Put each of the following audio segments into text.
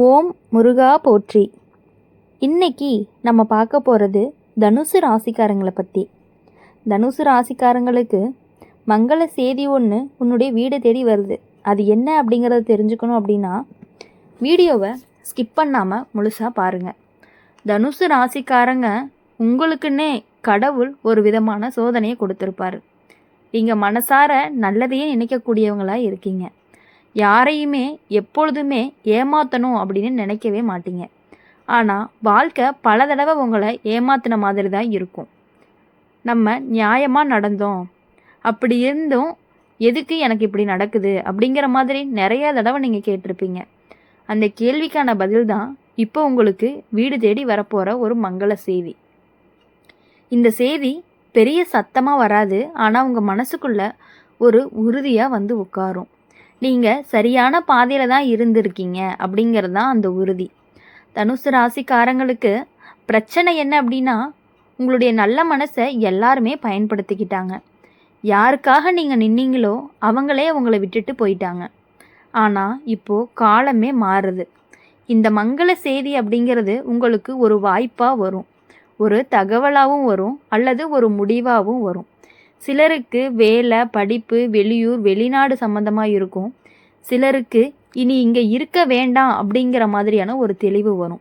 ஓம் முருகா போற்றி. இன்னைக்கு நம்ம பார்க்க போகிறது தனுசு ராசிக்காரங்களை பற்றி. தனுசு ராசிக்காரங்களுக்கு மங்கள செய்தி ஒன்று உன்னுடைய வீடு தேடி வருது. அது என்ன அப்படிங்கிறத தெரிஞ்சுக்கணும் அப்படின்னா வீடியோவை ஸ்கிப் பண்ணாமல் முழுசாக பாருங்கள். தனுசு ராசிக்காரங்க உங்களுக்குன்னே கடவுள் ஒரு விதமான சோதனையை கொடுத்துருப்பாரு. நீங்கள் மனசார நல்லதையே நினைக்கக்கூடியவங்களாக இருக்கீங்க. யாரையுமே எப்பொழுதுமே ஏமாற்றணும் அப்படின்னு நினைக்கவே மாட்டீங்க. ஆனால் வாழ்க்கை பல தடவை உங்களை ஏமாத்தின மாதிரி தான் இருக்கும். நம்ம நியாயமாக நடந்தோம், அப்படி இருந்தும் எதுக்கு எனக்கு இப்படி நடக்குது அப்படிங்கிற மாதிரி நிறைய தடவை நீங்கள் கேட்டிருப்பீங்க. அந்த கேள்விக்கான பதில் தான் இப்போ உங்களுக்கு வீடு தேடி வரப்போகிற ஒரு மங்கள செய்தி. இந்த செய்தி பெரிய சத்தமாக வராது, ஆனால் உங்கள் மனசுக்குள்ள ஒரு உறுதியாக வந்து உட்காரும். நீங்கள் சரியான பாதையில் தான் இருந்திருக்கீங்க அப்படிங்கிறது தான் அந்த உறுதி. தனுசு ராசிக்காரங்களுக்கு பிரச்சனை என்ன அப்படின்னா, உங்களுடைய நல்ல மனசை எல்லாருமே பயன்படுத்திக்கிட்டாங்க. யாருக்காக நீங்கள் நின்னீங்களோ அவங்களே உங்களை விட்டுட்டு போயிட்டாங்க. ஆனால் இப்போது காலமே மாறுது. இந்த மங்கள செய்தி அப்படிங்கிறது உங்களுக்கு ஒரு வாய்ப்பாக வரும், ஒரு தகவலாகவும் வரும், அல்லது ஒரு முடிவாகவும் வரும். சிலருக்கு வேலை, படிப்பு, வெளியூர், வெளிநாடு சம்மந்தமாக இருக்கும். சிலருக்கு இனி இங்கே இருக்க வேண்டாம் அப்படிங்கிற மாதிரியான ஒரு தெளிவு வரும்.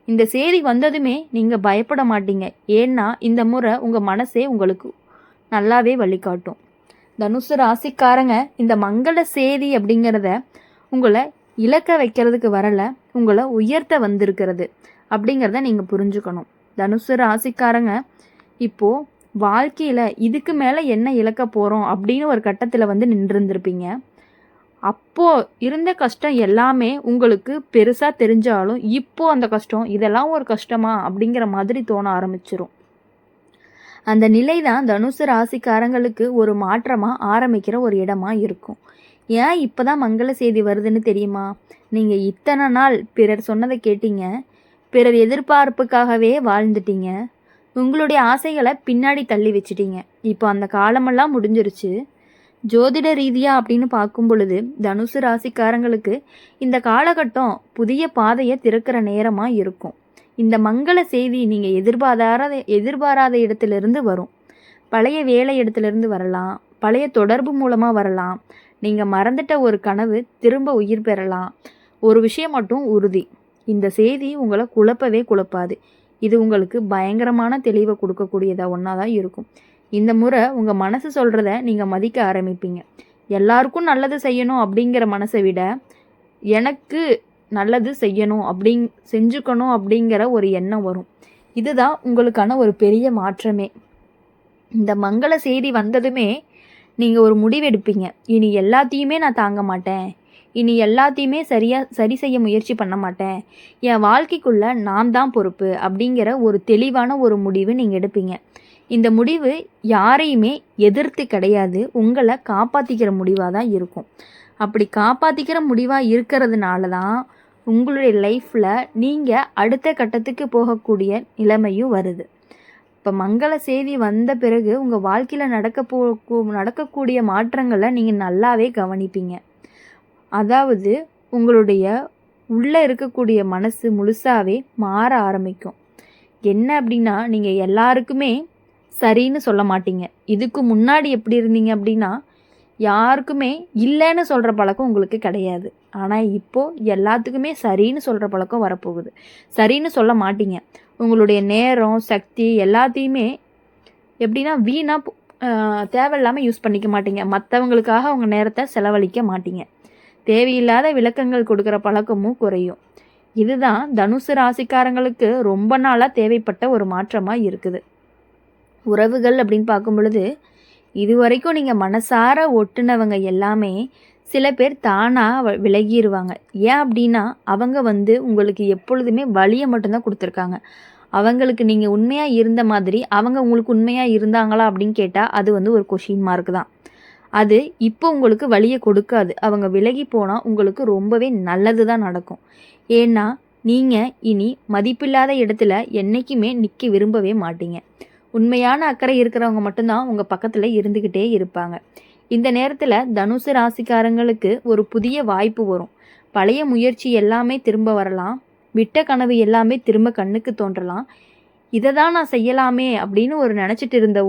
இந்த செய்தி வந்ததுமே நீங்கள் பயப்பட மாட்டீங்க. ஏன்னா இந்த முறை உங்கள் மனசே உங்களுக்கு நல்லாவே வழிகாட்டும். தனுசு ராசிக்காரங்க இந்த மங்கள செய்தி அப்படிங்கிறத உங்களை இலக்க வைக்கிறதுக்கு வரலை, உங்களை உயர்த்த வந்திருக்கிறது அப்படிங்கிறத நீங்கள் புரிஞ்சுக்கணும். தனுசு ராசிக்காரங்க இப்போது வாழ்க்கையில் இதுக்கு மேலே என்ன இழக்க போகிறோம் அப்படின்னு ஒரு கட்டத்தில் வந்து நின்றுருந்துருப்பீங்க. அப்போது இருந்த கஷ்டம் எல்லாமே உங்களுக்கு பெருசாக தெரிஞ்சாலும் இப்போது அந்த கஷ்டம் இதெல்லாம் ஒரு கஷ்டமா அப்படிங்கிற மாதிரி தோண ஆரம்பிச்சிரும். அந்த நிலை தான் தனுசு ராசிக்காரங்களுக்கு ஒரு மாற்றமாக ஆரம்பிக்கிற ஒரு இடமா இருக்கும். ஏன் இப்போ தான் மங்கள செய்தி வருதுன்னு தெரியுமா? நீங்கள் இத்தனை நாள் பிறர் சொன்னதை கேட்டீங்க, பிறர் எதிர்பார்ப்புக்காகவே வாழ்ந்துட்டீங்க, உங்களுடைய ஆசைகளை பின்னாடி தள்ளி வச்சிட்டீங்க. இப்போ அந்த காலமெல்லாம் முடிஞ்சிருச்சு. ஜோதிட ரீதியாக அப்படின்னு பார்க்கும் பொழுது தனுசு ராசிக்காரங்களுக்கு இந்த காலகட்டம் புதிய பாதையை திறக்கிற நேரமாக இருக்கும். இந்த மங்கள செய்தி நீங்கள் எதிர்பாராத இடத்துலேருந்து வரும். பழைய வேலை இடத்துலேருந்து வரலாம், பழைய தொடர்பு மூலமாக வரலாம், நீங்கள் மறந்துட்ட ஒரு கனவு திரும்ப உயிர் பெறலாம். ஒரு விஷயம் மட்டும் உறுதி, இந்த செய்தி உங்களை குழப்பவே குழப்பாது. இது உங்களுக்கு பயங்கரமான தெளிவை கொடுக்கக்கூடியதாக ஒன்றா தான் இருக்கும். இந்த முறை உங்கள் மனசு சொல்கிறத நீங்கள் மதிக்க ஆரம்பிப்பீங்க. எல்லாருக்கும் நல்லது செய்யணும் அப்படிங்கிற மனசை விட எனக்கு நல்லது செய்யணும் செஞ்சுக்கணும் அப்படிங்கிற ஒரு எண்ணம் வரும். இதுதான் உங்களுக்கான ஒரு பெரிய மாற்றமே. இந்த மங்கள செய்தி வந்ததுமே நீங்கள் ஒரு முடிவெடுப்பீங்க. இனி எல்லாத்தையுமே நான் தாங்க மாட்டேன், இனி எல்லாத்தையுமே சரி செய்ய முயற்சி பண்ண மாட்டேன், என் வாழ்க்கைக்குள்ளே நான் தான் பொறுப்பு அப்படிங்கிற ஒரு தெளிவான ஒரு முடிவு நீங்கள் எடுப்பீங்க. இந்த முடிவு யாரையுமே எதிர்த்து கிடையாது, உங்களை காப்பாற்றிக்கிற முடிவாக தான் இருக்கும். அப்படி காப்பாற்றிக்கிற முடிவாக இருக்கிறதுனால தான் உங்களுடைய லைஃப்பில் நீங்கள் அடுத்த கட்டத்துக்கு போகக்கூடிய நிலைமையும் வருது. இப்போ மங்கள செய்தி வந்த பிறகு உங்கள் வாழ்க்கையில் நடக்கக்கூடிய மாற்றங்களை நீங்கள் நல்லாவே கவனிப்பீங்க. அதாவது உங்களுடைய உள்ளே இருக்கக்கூடிய மனசு முழுசாகவே மாற ஆரம்பிக்கும். என்ன அப்படின்னா, நீங்கள் எல்லாருக்குமே சரின்னு சொல்ல மாட்டீங்க. இதுக்கு முன்னாடி எப்படி இருந்தீங்க அப்படின்னா, யாருக்குமே இல்லைன்னு சொல்கிற பழக்கம் உங்களுக்கு கிடையாது. ஆனால் இப்போது எல்லாத்துக்குமே சரின்னு சொல்கிற பழக்கம் வரப்போகுது. சரின்னு சொல்ல மாட்டீங்க. உங்களுடைய நேரம், சக்தி எல்லாத்தையுமே எப்படின்னா வீணாக தேவையில்லாமல் யூஸ் பண்ணிக்க மாட்டீங்க. மற்றவங்களுக்காக உங்கள் நேரத்தை செலவழிக்க மாட்டீங்க. தேவையில்லாத விளக்கங்கள் கொடுக்குற பழக்கமும் குறையும். இதுதான் தனுசு ராசிக்காரங்களுக்கு ரொம்ப நாளாக தேவைப்பட்ட ஒரு மாற்றமாக இருக்குது. உறவுகள் அப்படின்னு பார்க்கும் பொழுது இது வரைக்கும் நீங்கள் மனசார ஒட்டுனவங்க எல்லாமே சில பேர் தானாக விலகிடுவாங்க. ஏன் அப்படின்னா அவங்க வந்து உங்களுக்கு எப்பொழுதுமே வலியை மட்டும்தான் கொடுத்துருக்காங்க. அவங்களுக்கு நீங்கள் உண்மையாக இருந்த மாதிரி அவங்க உங்களுக்கு உண்மையாக இருந்தாங்களா அப்படின்னு கேட்டால் அது வந்து ஒரு கொஷின் மார்க் தான். அது இப்போ உங்களுக்கு வலியை கொடுக்காது. அவங்க விலகி போனால் உங்களுக்கு ரொம்பவே நல்லது தான் நடக்கும். ஏன்னா நீங்கள் இனி மதிப்பில்லாத இடத்துல என்றைக்குமே நிற்க விரும்பவே மாட்டீங்க. உண்மையான அக்கறை இருக்கிறவங்க மட்டும்தான் உங்கள் பக்கத்தில் இருந்துக்கிட்டே இருப்பாங்க. இந்த நேரத்தில் தனுசு ராசிக்காரங்களுக்கு ஒரு புதிய வாய்ப்பு வரும். பழைய முயற்சி எல்லாமே திரும்ப வரலாம், விட்ட கனவு எல்லாமே திரும்ப கண்ணுக்கு தோன்றலாம். இதை தான் நான் செய்யலாமே அப்படின்னு நினச்சிட்டு இருந்த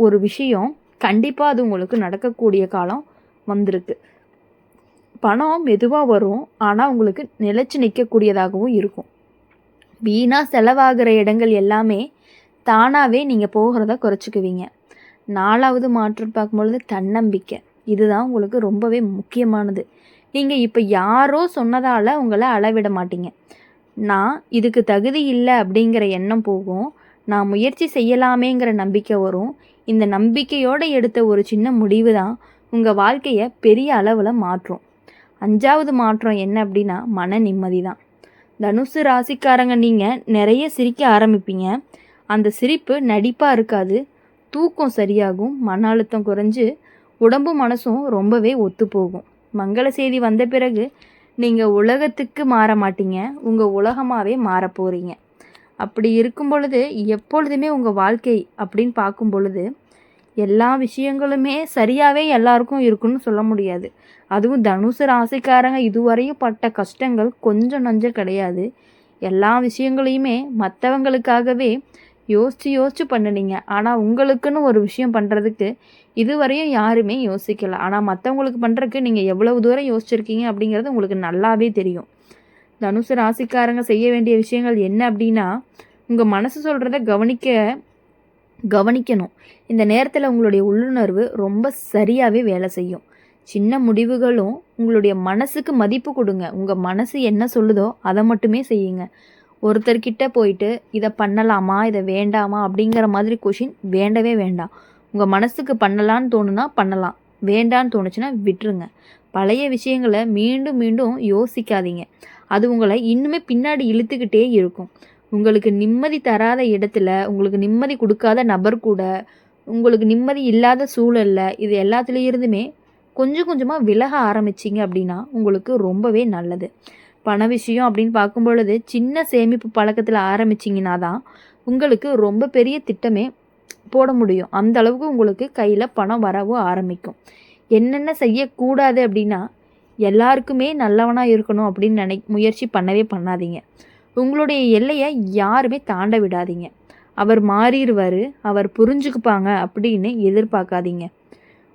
ஒரு விஷயம் கண்டிப்பாக அது உங்களுக்கு நடக்கக்கூடிய காலம் வந்திருக்கு. பணம் மெதுவாக வரும், ஆனால் உங்களுக்கு நிலைச்சு நிற்கக்கூடியதாகவும் இருக்கும். வீணாக செலவாகிற இடங்கள் எல்லாமே தானாகவே நீங்கள் போகிறத குறைச்சிக்குவீங்க. 4வது மாற்றம் பார்க்கும்பொழுது தன்னம்பிக்கை. இதுதான் உங்களுக்கு ரொம்பவே முக்கியமானது. நீங்கள் இப்போ யாரோ சொன்னதால் உங்களை அளவிட மாட்டீங்க. நான் இதுக்கு தகுதி இல்லை அப்படிங்கிற எண்ணம் போகும். நான் முயற்சி செய்யலாமேங்கிற நம்பிக்கை வரும். இந்த நம்பிக்கையோடு எடுத்த ஒரு சின்ன முடிவு தான் உங்கள் வாழ்க்கையை பெரிய அளவில் மாற்றும். 5வது மாற்றம் என்ன அப்படின்னா மன நிம்மதி தான். தனுசு ராசிக்காரங்க நீங்கள் நிறைய சிரிக்க ஆரம்பிப்பீங்க. அந்த சிரிப்பு நடிப்பாக இருக்காது. தூக்கம் சரியாகும், மன அழுத்தம் குறைஞ்சு உடம்பும் மனசும் ரொம்பவே ஒத்து போகும். மங்கள செய்தி வந்த பிறகு நீங்கள் உலகத்துக்கு மாற மாட்டீங்க, உங்கள் உலகமாகவே மாற போகிறீங்க. அப்படி இருக்கும் பொழுது எப்பொழுதுமே உங்கள் வாழ்க்கை அப்படின்னு பார்க்கும் பொழுது எல்லா விஷயங்களுமே சரியாகவே எல்லாருக்கும் இருக்குன்னு சொல்ல முடியாது. அதுவும் தனுசு ராசிக்காரங்க இதுவரையும் பட்ட கஷ்டங்கள் கொஞ்சம் நஞ்சம் கிடையாது. எல்லா விஷயங்களையுமே மற்றவங்களுக்காகவே யோசித்து பண்ணினீங்க. ஆனால் உங்களுக்குன்னு ஒரு விஷயம் பண்ணுறதுக்கு இதுவரையும் யாருமே யோசிக்கலை. ஆனால் மற்றவங்களுக்கு பண்ணுறதுக்கு நீங்கள் எவ்வளவு தூரம் யோசிச்சிருக்கீங்க அப்படிங்கிறது உங்களுக்கு நல்லாவே தெரியும். தனுசு ராசிக்காரங்க செய்ய வேண்டிய விஷயங்கள் என்ன அப்படின்னா, உங்கள் மனசு சொல்கிறத கவனிக்கணும். இந்த நேரத்தில் உங்களுடைய உள்ளுணர்வு ரொம்ப சரியாகவே வேலை செய்யும். சின்ன முடிவுகளும் உங்களுடைய மனசுக்கு மதிப்பு கொடுங்க. உங்கள் மனசு என்ன சொல்லுதோ அதை மட்டுமே செய்யுங்க. ஒருத்தர்கிட்ட போயிட்டு இதை பண்ணலாமா இதை வேண்டாமா அப்படிங்கிற மாதிரி கொஷின் வேண்டவே வேண்டாம். உங்கள் மனசுக்கு பண்ணலான்னு தோணுனா பண்ணலாம், வேண்டான்னு தோணுச்சுன்னா விட்டுருங்க. பழைய விஷயங்களை மீண்டும் மீண்டும் யோசிக்காதீங்க. அது உங்களை இன்னுமே பின்னாடி இழுத்துக்கிட்டே இருக்கும். உங்களுக்கு நிம்மதி தராத இடத்துல, உங்களுக்கு நிம்மதி கொடுக்காத நபர் கூட, உங்களுக்கு நிம்மதி இல்லாத சூழலில் இது எல்லாத்துலேயிருந்துமே கொஞ்சம் கொஞ்சமாக விலக ஆரம்பிச்சிங்க அப்படின்னா உங்களுக்கு ரொம்பவே நல்லது. பண விஷயம் அப்படின்னு பார்க்கும் பொழுது சின்ன சேமிப்பு பழக்கத்தில் ஆரம்பிச்சிங்கன்னா தான் உங்களுக்கு ரொம்ப பெரிய திட்டமே போட முடியும். அந்த அளவுக்கு உங்களுக்கு கையில் பணம் வரவும் ஆரம்பிக்கும். என்னென்ன செய்யக்கூடாது அப்படின்னா, எல்லாருக்குமே நல்லவனாக இருக்கணும் அப்படின்னு முயற்சி பண்ணவே பண்ணாதீங்க. உங்களுடைய எல்லையை யாருமே தாண்ட விடாதீங்க. அவர் மாறிடுவார், அவர் புரிஞ்சுக்குப்பாங்க அப்படின்னு எதிர்பார்க்காதீங்க.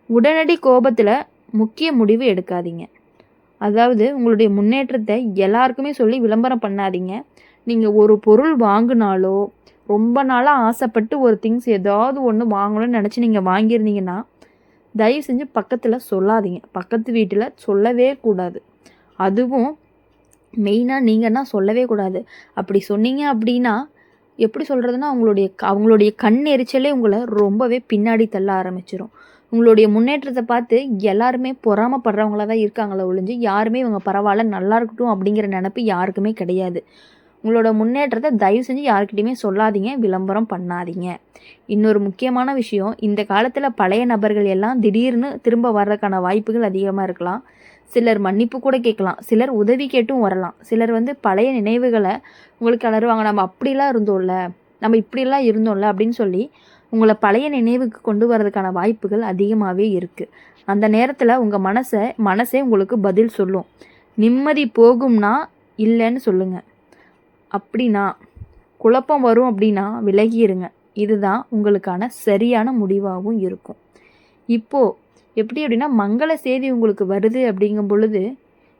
உடனடி கோபத்தில் முக்கிய முடிவு எடுக்காதீங்க. அதாவது உங்களுடைய முன்னேற்றத்தை எல்லாருக்குமே சொல்லி விளம்பரம் பண்ணாதீங்க. நீங்கள் ஒரு பொருள் வாங்கினாலோ, ரொம்ப நாளாக ஆசைப்பட்டு ஒரு திங்ஸ் ஏதாவது ஒன்று வாங்கணும்னு நினச்சி நீங்கள் வாங்கியிருந்தீங்கன்னா தயவு செஞ்சு பக்கத்தில் சொல்லாதீங்க. பக்கத்து வீட்டில் சொல்லவே கூடாது. அதுவும் மெயினாக நீங்கன்னா சொல்லவே கூடாது. அப்படி சொன்னீங்க அப்படின்னா எப்படி சொல்கிறதுனா, அவங்களுடைய கண் எரிச்சலே உங்களை ரொம்பவே பின்னாடி தள்ள ஆரம்பிச்சிடும். உங்களுடைய முன்னேற்றத்தை பார்த்து எல்லாருமே பொறாமப்படுறவங்களா தான் இருக்காங்களே ஒழிஞ்சு யாருமே இவங்க பரவாயில்ல நல்லா இருக்கட்டும் அப்படிங்கிற நினப்பு யாருக்குமே கிடையாது. உங்களோட முன்னேற்றத்தை தயவு செஞ்சு யாருக்கிட்டையுமே சொல்லாதீங்க, விளம்பரம் பண்ணாதீங்க. இன்னொரு முக்கியமான விஷயம், இந்த காலத்தில் பழைய நபர்கள் எல்லாம் திடீர்னு திரும்ப வர்றதுக்கான வாய்ப்புகள் அதிகமாக இருக்கலாம். சிலர் மன்னிப்பு கூட கேட்கலாம், சிலர் உதவி கேட்டும் வரலாம். சிலர் பழைய நினைவுகளை உங்களுக்கு அலறுவாங்க. நம்ம அப்படிலாம் இருந்தோம்ல, நம்ம இப்படிலாம் இருந்தோம்ல அப்படின்னு சொல்லி உங்களை பழைய நினைவுக்கு கொண்டு வர்றதுக்கான வாய்ப்புகள் அதிகமாகவே இருக்குது. அந்த நேரத்தில் உங்கள் மனசே உங்களுக்கு பதில் சொல்லும். நிம்மதி போகும்னா இல்லைன்னு சொல்லுங்கள். அப்படின்னா குழப்பம் வரும் அப்படின்னா விலகிருங்க. இதுதான் உங்களுக்கான சரியான முடிவாகவும் இருக்கும். இப்போது எப்படி அப்படின்னா, மங்கள செய்தி உங்களுக்கு வருது அப்படிங்கும் பொழுது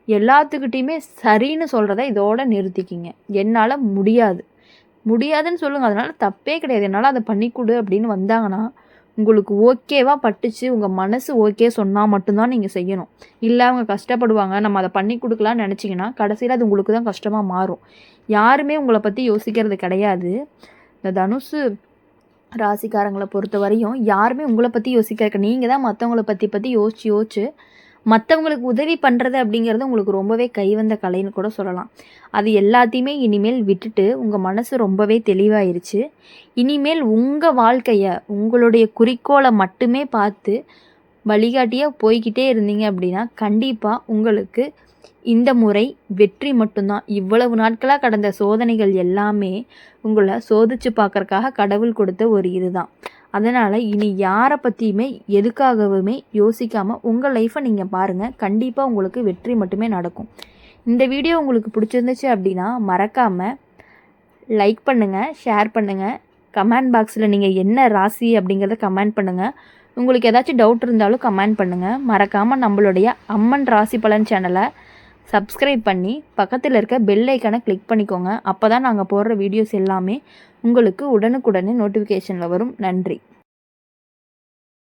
எல்லாத்துக்கிட்டையுமே சரின்னு சொல்கிறத இதோட நிறுத்திக்கிங்க. என்னால் முடியாதுன்னு சொல்லுங்கள். அதனால் தப்பே கிடையாது. என்னால் அதை பண்ணிக்கொடு அப்படின்னு வந்தாங்கன்னா உங்களுக்கு ஓகேவா பட்டுச்சு, உங்கள் மனசு ஓகே சொன்னால் மட்டும்தான் நீங்கள் செய்யணும். இல்லை அவங்க கஷ்டப்படுவாங்க, நம்ம அதை பண்ணி கொடுக்கலான்னு நினச்சிங்கன்னா கடைசியில் அது உங்களுக்கு தான் கஷ்டமாக மாறும். யாருமே உங்களை பற்றி யோசிக்கிறது கிடையாது. இந்த தனுசு ராசிக்காரங்களை பொறுத்த வரையும் யாருமே உங்களை பற்றி யோசிக்க, நீங்கள் தான் மற்றவங்கள பற்றி யோசிச்சு மற்றவங்களுக்கு உதவி பண்ணுறது அப்படிங்கிறது உங்களுக்கு ரொம்பவே கைவந்த கலைன்னு கூட சொல்லலாம். அது எல்லாத்தையுமே இனிமேல் விட்டுட்டு உங்கள் மனசு ரொம்பவே தெளிவாயிருச்சு. இனிமேல் உங்கள் வாழ்க்கையை உங்களுடைய குறிக்கோளை மட்டுமே பார்த்து வழிகாட்டியாக போய்கிட்டே இருந்தீங்க அப்படின்னா கண்டிப்பாக உங்களுக்கு இந்த முறை வெற்றி மட்டும்தான். இவ்வளவு நாட்களாக கடந்த சோதனைகள் எல்லாமே உங்களை சோதிச்சு பார்க்கறக்காக கடவுள் கொடுத்த ஒரு இதுதான். அதனால் இனி யாரை பற்றியுமே எதுக்காகவுமே யோசிக்காமல் உங்கள் லைஃப்பை நீங்கள் பாருங்கள். கண்டிப்பாக உங்களுக்கு வெற்றி மட்டுமே நடக்கும். இந்த வீடியோ உங்களுக்கு பிடிச்சிருந்துச்சு அப்படின்னா மறக்காமல் லைக் பண்ணுங்கள், ஷேர் பண்ணுங்கள். கமெண்ட் பாக்ஸில் நீங்கள் என்ன ராசி அப்படிங்கிறத கமெண்ட் பண்ணுங்கள். உங்களுக்கு ஏதாச்சும் டவுட் இருந்தாலும் கமெண்ட் பண்ணுங்கள். மறக்காமல் நம்மளுடைய அம்மன் ராசி பலன் சேனலை சப்ஸ்கிரைப் பண்ணி பக்கத்தில் இருக்க பெல் ஐக்கானை கிளிக் பண்ணிக்கோங்க. அப்போ தான் நாங்கள் போடுற வீடியோஸ் எல்லாமே உங்களுக்கு உடனுக்குடனே நோட்டிஃபிகேஷனில் வரும். நன்றி.